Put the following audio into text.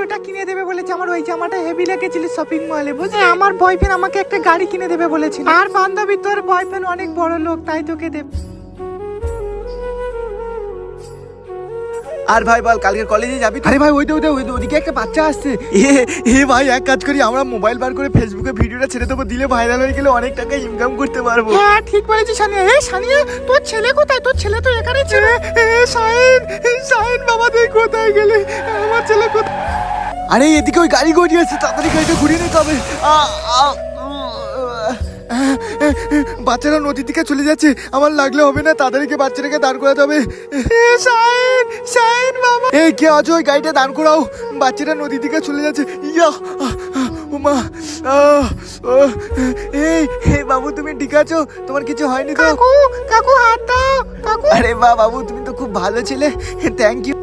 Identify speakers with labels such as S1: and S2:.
S1: ওটা কিনে দেবে বলেছে। আমার ওই জামাটা হেভি লেগেছিল শপিং মলে, বুঝলি? আমার বয়ফ্রেন্ড আমাকে একটা গাড়ি কিনে দেবে বলেছিল। আর বান্ধবী, তোর বয়ফ্রেন্ড অনেক বড় লোক, তাই তোকে দেবে।
S2: আর ভাই বল, কালকে কলেজে যাবি? আরে ভাই ওইদিকে একটা বাচ্চা আসছে। এ ভাই, এক কাজ করি, আমরা মোবাইল বার করে ফেসবুকে ভিডিওটা ছেড়ে দেবো, দিলে ভাইরাল হয়ে গেলে অনেক টাকা ইনকাম করতে পারবো।
S1: হ্যাঁ ঠিক বলেছিস সানিয়া। সানিয়া, তোর ছেলে কোথায়? তোর ছেলে তো এখানেই ছিল। শাহিন বাবা, তুই কোথায় গেলে? আমার ছেলে কোথায়?
S2: আরে এদিকে ওই গাড়ি গড়িয়ে আসছে, তাড়াতাড়ি গাড়িটা ঘুরিয়ে নিতে হবে। বাচ্চারা নদীর দিকে চলে যাচ্ছে, আমার লাগলে হবে না, তাদেরকে বাচ্চাটাকে দাঁড় করাতে হবে। শাহিন বাবা, এই কে আছো? ওই গাড়িটা দাঁড় করাও, বাচ্চারা নদীর দিকে চলে যাচ্ছে। ইয়া উমা, এই বাবু, তুমি ঠিক আছো? তোমার কিছু হয়নি তো?
S1: কাকু, কাকু হাত দাও কাকু।
S2: আরে বাহ বাবু, তুমি তো খুব ভালো ছেলে, থ্যাংক ইউ।